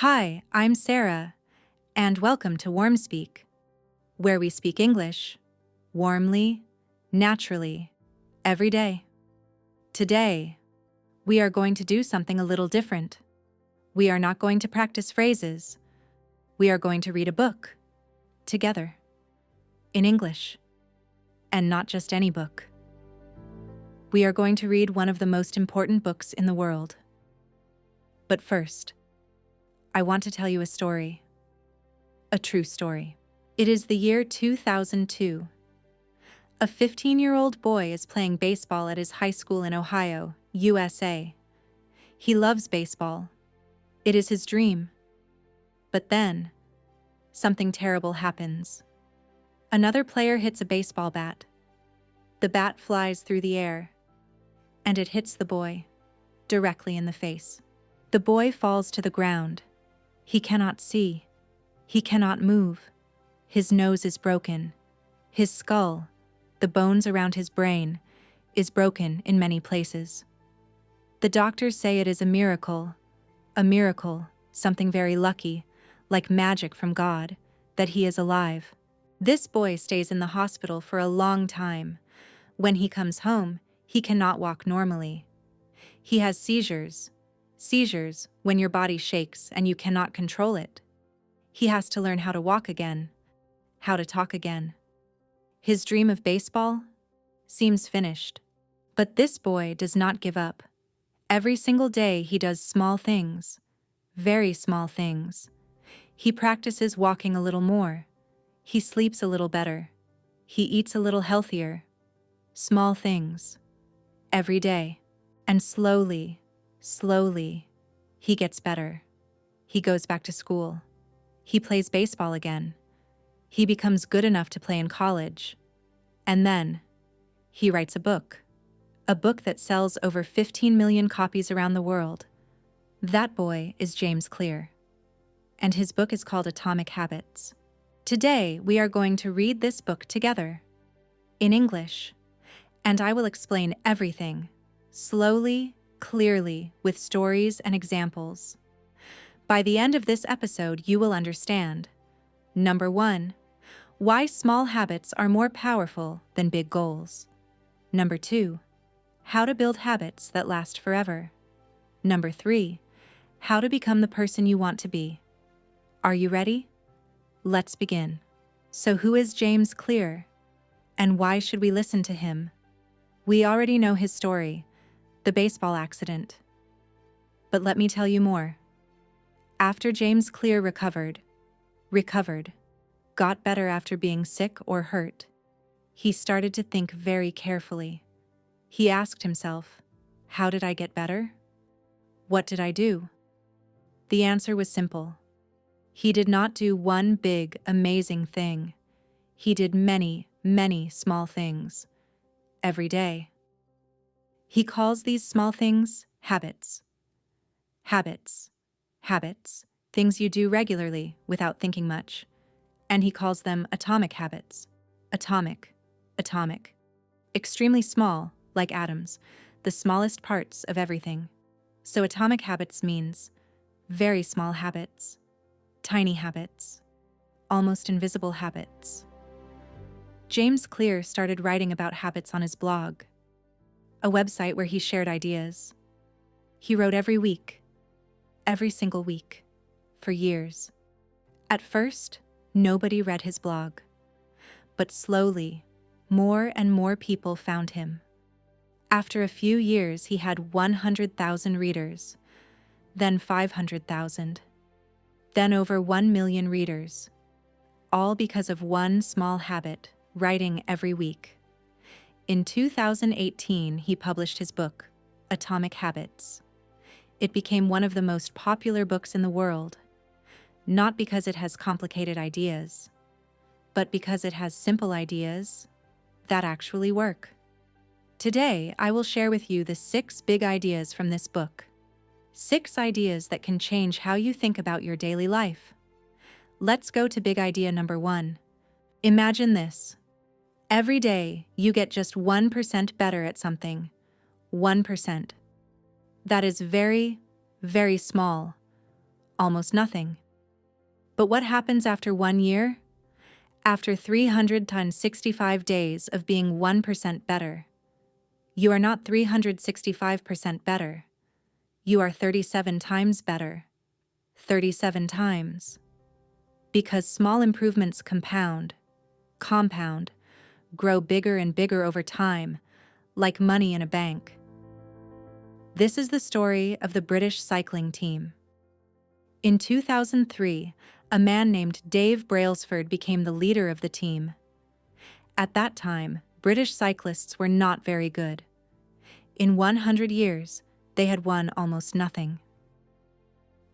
Hi, I'm Sarah, and welcome to WarmSpeak, where we speak English warmly, naturally, every day. Today, we are going to do something a little different. We are not going to practice phrases. We are going to read a book together in English, and not just any book. We are going to read one of the most important books in the world. But first, I want to tell you a story. A true story. It is the year 2002. A 15-year-old boy is playing baseball at his high school in Ohio, USA. He loves baseball. It is his dream. But then, something terrible happens. Another player hits a baseball bat. The bat flies through the air, and it hits the boy directly in the face. The boy falls to the ground. He cannot see. He cannot move. His nose is broken. His skull, the bones around his brain, is broken in many places. The doctors say it is a miracle, something very lucky, like magic from God, that he is alive. This boy stays in the hospital for a long time. When he comes home, he cannot walk normally. He has seizures when your body shakes and you cannot control it. He has to learn how to walk again, how to talk again. His dream of baseball seems finished. But this boy does not give up. Every single day he does small things, very small things. He practices walking a little more. He sleeps a little better. He eats a little healthier. Small things, every day. And slowly, he gets better. He goes back to school. He plays baseball again. He becomes good enough to play in college. And then, he writes a book that sells over 15 million copies around the world. That boy is James Clear. And his book is called Atomic Habits. Today, we are going to read this book together, in English, and I will explain everything, slowly, clearly, with stories and examples. By the end of this episode, you will understand. Number 1, why small habits are more powerful than big goals. Number 2, how to build habits that last forever. Number 3, how to become the person you want to be. Are you ready? Let's begin. So who is James Clear? And why should we listen to him? We already know his story, the baseball accident. But let me tell you more. After James Clear recovered, got better after being sick or hurt, he started to think very carefully. He asked himself, how did I get better? What did I do? The answer was simple. He did not do one big, amazing thing. He did many, many small things, every day. He calls these small things habits. Habits, things you do regularly without thinking much. And he calls them atomic habits. Atomic. Extremely small, like atoms, the smallest parts of everything. So atomic habits means very small habits, tiny habits, almost invisible habits. James Clear started writing about habits on his blog, a website where he shared ideas. He wrote every single week, for years. At first, nobody read his blog, but slowly, more and more people found him. After a few years, he had 100,000 readers, then 500,000, then over 1 million readers, all because of one small habit, writing every week. In 2018, he published his book, Atomic Habits. It became one of the most popular books in the world, not because it has complicated ideas, but because it has simple ideas that actually work. Today, I will share with you the 6 big ideas from this book. 6 ideas that can change how you think about your daily life. Let's go to big idea number 1. Imagine this. Every day, you get just 1% better at something. 1%. That is very, very small. almost nothing. But what happens after 1 year? After 300 times 65 days of being 1% better, you are not 365% better. You are 37 times better. 37 times. Because small improvements compound, grow bigger and bigger over time, like money in a bank. This is the story of the British cycling team. In 2003, a man named Dave Brailsford became the leader of the team. At that time, British cyclists were not very good. In 100 years, they had won almost nothing.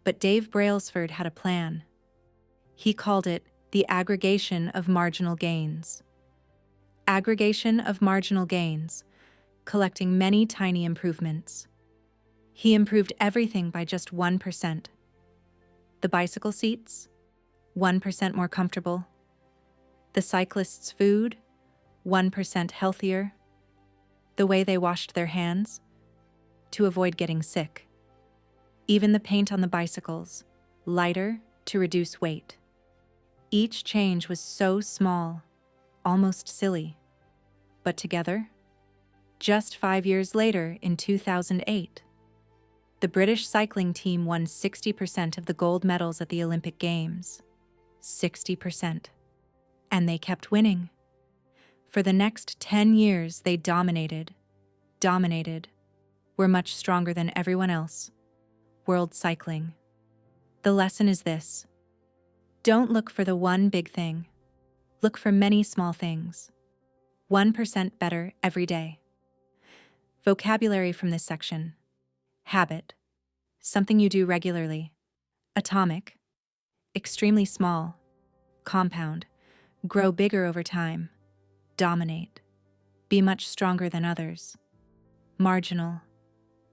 But Dave Brailsford had a plan. He called it the aggregation of marginal gains. Aggregation of marginal gains, collecting many tiny improvements. He improved everything by just 1%. The bicycle seats, 1% more comfortable. The cyclists' food, 1% healthier. The way they washed their hands, to avoid getting sick. Even the paint on the bicycles, lighter to reduce weight. Each change was so small, almost silly. But together, just 5 years later in 2008, the British cycling team won 60% of the gold medals at the Olympic Games. 60%. And they kept winning. For the next 10 years, they dominated, were much stronger than everyone else. World cycling. The lesson is this. Don't look for the one big thing. Look for many small things. 1% better every day. Vocabulary from this section. Habit. Something you do regularly. Atomic. Extremely small. Compound. Grow bigger over time. Dominate. Be much stronger than others. Marginal.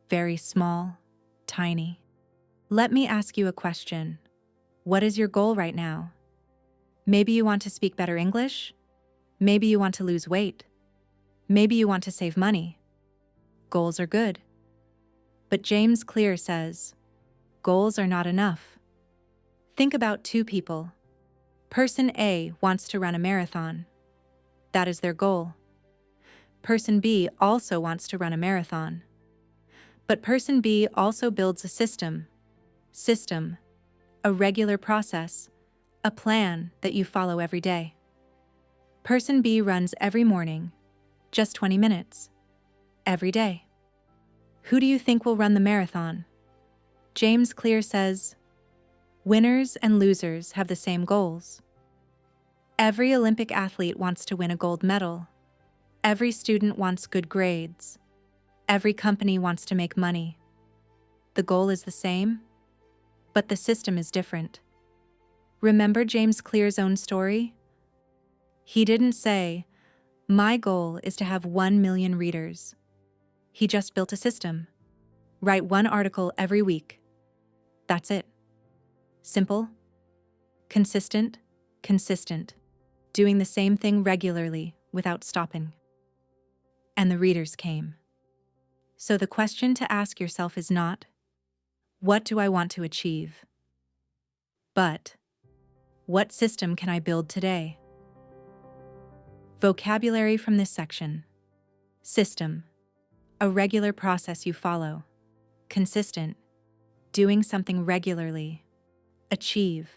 Very small. Tiny. Let me ask you a question. What is your goal right now? Maybe you want to speak better English? Maybe you want to lose weight? Maybe you want to save money? Goals are good. But James Clear says, goals are not enough. Think about two people. Person A wants to run a marathon. That is their goal. Person B also wants to run a marathon. But person B also builds a system, a regular process, a plan that you follow every day. Person B runs every morning, just 20 minutes, every day. Who do you think will run the marathon? James Clear says, winners and losers have the same goals. Every Olympic athlete wants to win a gold medal. Every student wants good grades. Every company wants to make money. The goal is the same, but the system is different. Remember James Clear's own story? He didn't say, my goal is to have 1 million readers. He just built a system. Write 1 article every week. That's it. Simple, consistent, doing the same thing regularly without stopping. And the readers came. So the question to ask yourself is not, what do I want to achieve? But, what system can I build today? Vocabulary from this section. System. A regular process you follow. Consistent. Doing something regularly. Achieve.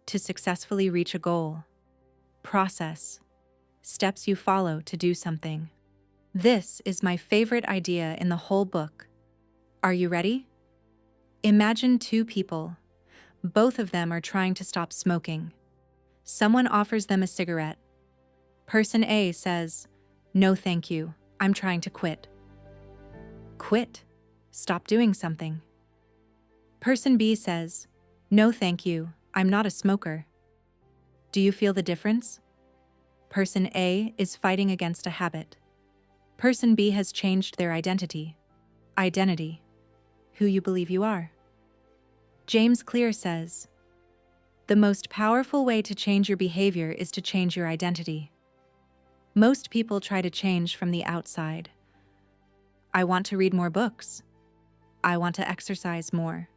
To successfully reach a goal. Process. Steps you follow to do something. This is my favorite idea in the whole book. Are you ready? Imagine 2 people. Both of them are trying to stop smoking. Someone offers them a cigarette. Person A says, no thank you, I'm trying to quit. Quit. Stop doing something. Person B says, no thank you, I'm not a smoker. Do you feel the difference? Person A is fighting against a habit. Person B has changed their identity. Who you believe you are. James Clear says, the most powerful way to change your behavior is to change your identity. Most people try to change from the outside. I want to read more books. I want to exercise more.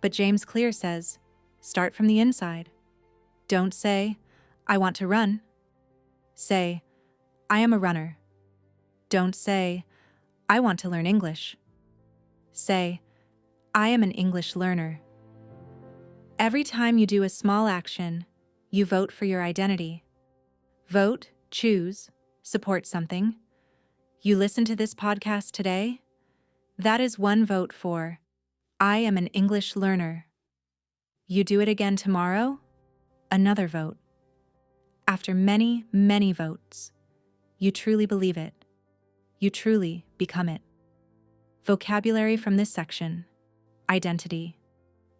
But James Clear says, start from the inside. Don't say, I want to run. Say, I am a runner. Don't say, I want to learn English. Say, I am an English learner. Every time you do a small action, you vote for your identity. Vote, choose, support something. You listen to this podcast today? That is one vote for, I am an English learner. You do it again tomorrow? Another vote. After many, many votes, you truly believe it. You truly become it. Vocabulary from this section: identity,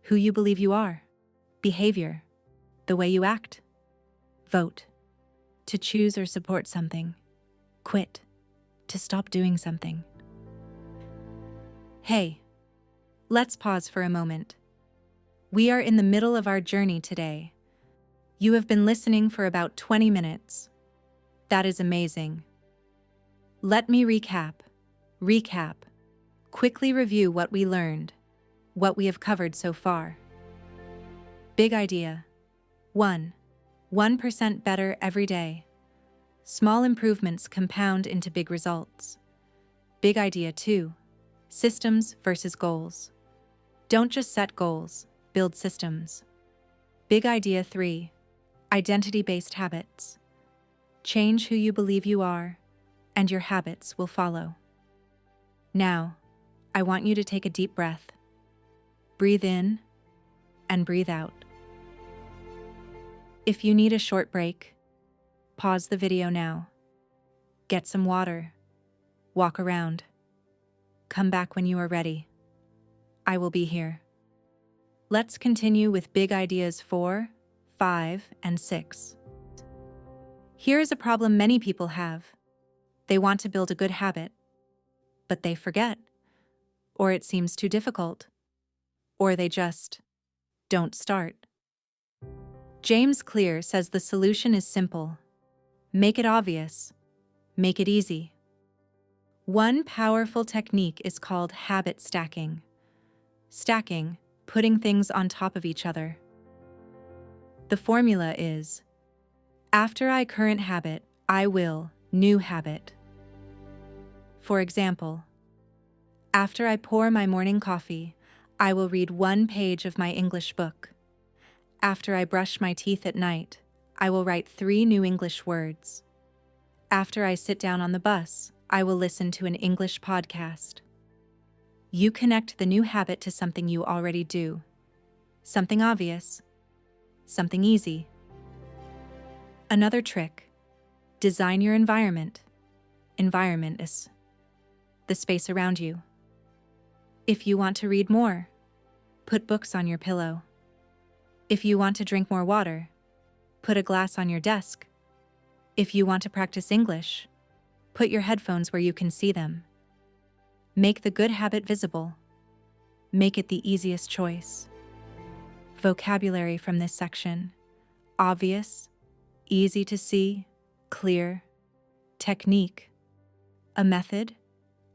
who you believe you are; behavior, the way you act; vote, to choose or support something; quit, to stop doing something. Hey, let's pause for a moment. We are in the middle of our journey today. You have been listening for about 20 minutes. That is amazing. Let me recap. Quickly review what we learned, what we have covered so far. Big idea. 1. 1% better every day. Small improvements compound into big results. Big idea 2. Systems versus goals. Don't just set goals, build systems. Big idea 3. Identity-based habits. Change who you believe you are, and your habits will follow. Now, I want you to take a deep breath. Breathe in and breathe out. If you need a short break, pause the video now. Get some water. Walk around. Come back when you are ready. I will be here. Let's continue with big ideas 4, 5, and 6. Here is a problem many people have. They want to build a good habit, but they forget, or it seems too difficult, or they just don't start. James Clear says the solution is simple. Make it obvious. Make it easy. One powerful technique is called habit stacking. Stacking, putting things on top of each other. The formula is, after I current habit, I will new habit. For example, after I pour my morning coffee, I will read 1 page of my English book. After I brush my teeth at night, I will write 3 new English words. After I sit down on the bus, I will listen to an English podcast. You connect the new habit to something you already do. Something obvious. Something easy. Another trick: design your environment. Environment is the space around you. If you want to read more, put books on your pillow. If you want to drink more water, put a glass on your desk. If you want to practice English, put your headphones where you can see them. Make the good habit visible. Make it the easiest choice. Vocabulary from this section: obvious, easy to see, clear; technique, a method,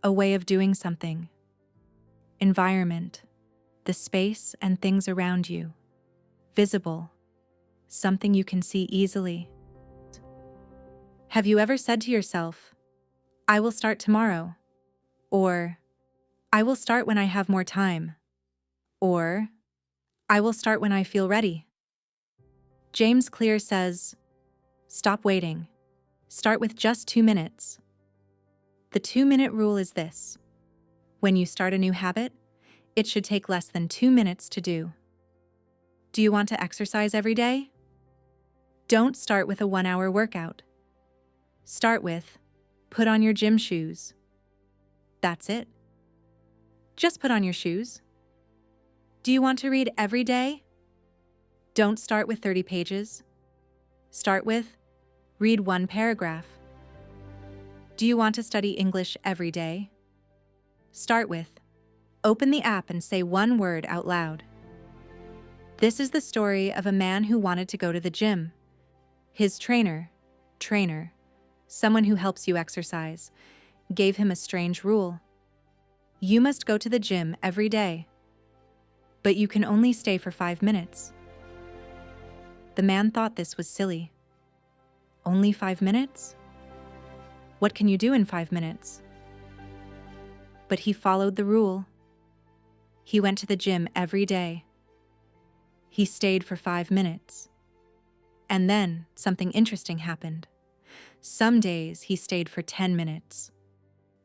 a way of doing something; environment, the space and things around you; visible, something you can see easily. Have you ever said to yourself, I will start tomorrow, or I will start when I have more time, or I will start when I feel ready? James Clear says, stop waiting. Start with just 2 minutes. The 2-minute rule is this: when you start a new habit, it should take less than 2 minutes to do. Do you want to exercise every day? Don't start with a 1-hour workout. Start with, put on your gym shoes. That's it. Just put on your shoes. Do you want to read every day? Don't start with 30 pages. Start with, read 1 paragraph. Do you want to study English every day? Start with, open the app and say 1 word out loud. This is the story of a man who wanted to go to the gym. His trainer, someone who helps you exercise, gave him a strange rule. You must go to the gym every day. But you can only stay for 5 minutes. The man thought this was silly. Only 5 minutes? What can you do in 5 minutes? But he followed the rule. He went to the gym every day. He stayed for 5 minutes. And then something interesting happened. Some days he stayed for 10 minutes.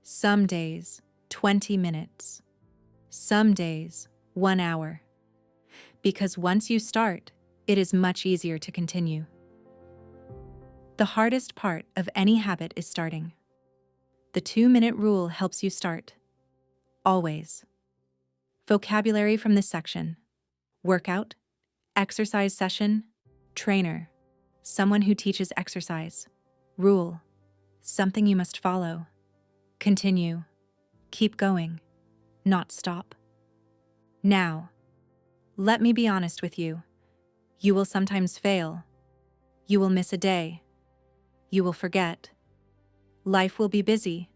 Some days, 20 minutes. Some days, 1 hour. Because once you start, it is much easier to continue. The hardest part of any habit is starting. The 2-minute rule helps you start. Always. Vocabulary from this section: workout, exercise session, trainer, someone who teaches exercise, rule, something you must follow, continue, keep going, not stop. Now, let me be honest with you. You will sometimes fail. You will miss a day. You will forget. Life will be busy.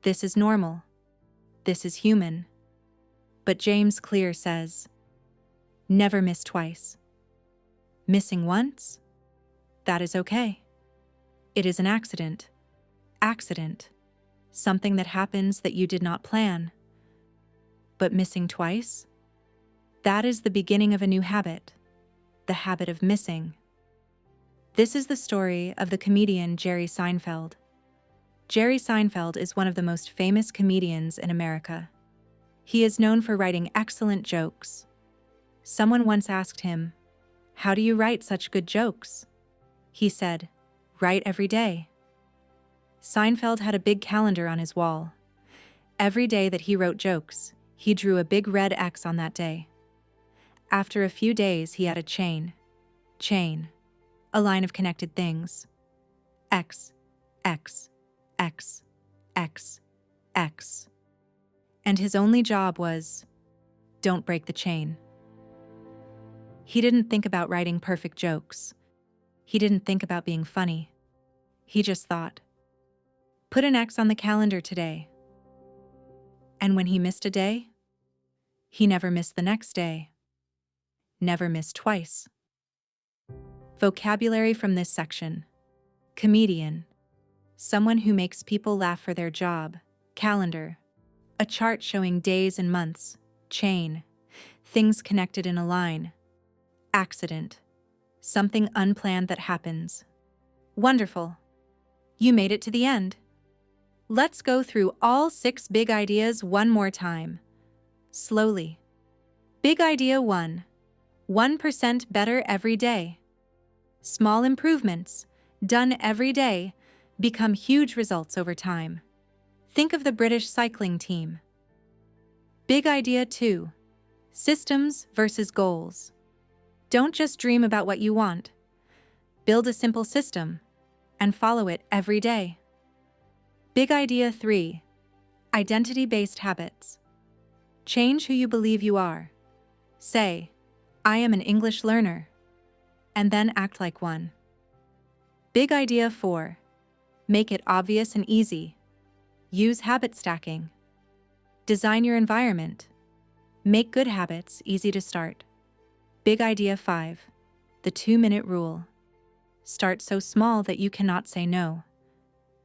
This is normal. This is human. But James Clear says, never miss twice. Missing once? That is okay. It is an accident. Accident. Something that happens that you did not plan. But missing twice? That is the beginning of a new habit. The habit of missing. This is the story of the comedian Jerry Seinfeld. Jerry Seinfeld is one of the most famous comedians in America. He is known for writing excellent jokes. Someone once asked him, "How do you write such good jokes?" He said, "Write every day." Seinfeld had a big calendar on his wall. Every day that he wrote jokes, he drew a big red X on that day. After a few days, he had a chain, a line of connected things. X, X, X, X, X. And his only job was, don't break the chain. He didn't think about writing perfect jokes. He didn't think about being funny. He just thought, put an X on the calendar today. And when he missed a day, he never missed the next day. Never missed twice. Vocabulary from this section: comedian, someone who makes people laugh for their job, calendar, a chart showing days and months, chain, things connected in a line, accident, something unplanned that happens. Wonderful. You made it to the end. Let's go through all 6 big ideas one more time. Slowly. Big idea 1. 1% better every day. Small improvements, done every day, become huge results over time. Think of the British cycling team. Big idea 2. Systems versus goals. Don't just dream about what you want. Build a simple system and follow it every day. Big idea 3. Identity-based habits. Change who you believe you are. Say, I am an English learner, and then act like one. Big idea 4. Make it obvious and easy. Use habit stacking. Design your environment. Make good habits easy to start. Big idea 5. The 2-minute rule. Start so small that you cannot say no.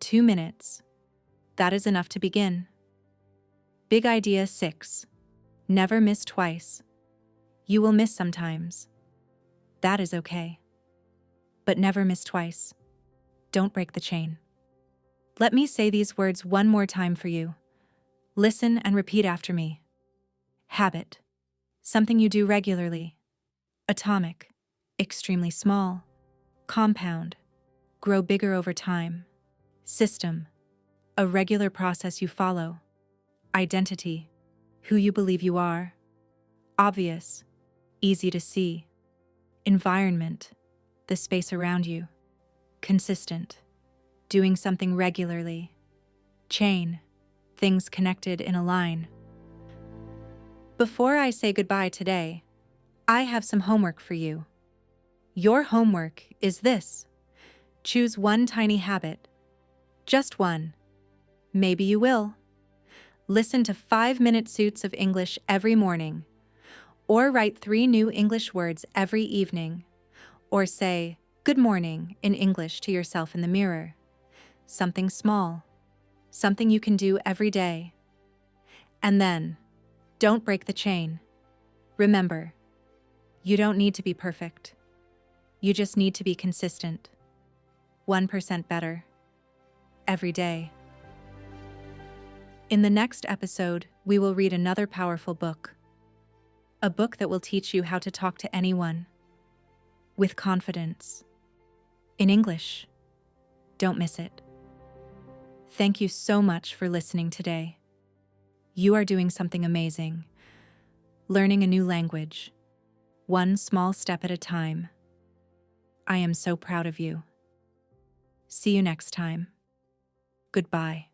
2 minutes. That is enough to begin. Big idea 6. Never miss twice. You will miss sometimes. That is okay. But never miss twice. Don't break the chain. Let me say these words one more time for you. Listen and repeat after me. Habit. Something you do regularly. Atomic. Extremely small. Compound. Grow bigger over time. System. A regular process you follow. Identity. Who you believe you are. Obvious. Easy to see. Environment. The space around you. Consistent. Doing something regularly. Chain. Things connected in a line. Before I say goodbye today, I have some homework for you. Your homework is this. Choose one tiny habit. Just one. Maybe you will. Listen to 5-minute suits of English every morning. Or write 3 new English words every evening. Or say, "Good morning" in English to yourself in the mirror. Something small. Something you can do every day. And then, don't break the chain. Remember, you don't need to be perfect. You just need to be consistent. 1% better. Every day. In the next episode, we will read another powerful book. A book that will teach you how to talk to anyone. With confidence. In English. Don't miss it. Thank you so much for listening today. You are doing something amazing. Learning a new language. One small step at a time. I am so proud of you. See you next time. Goodbye.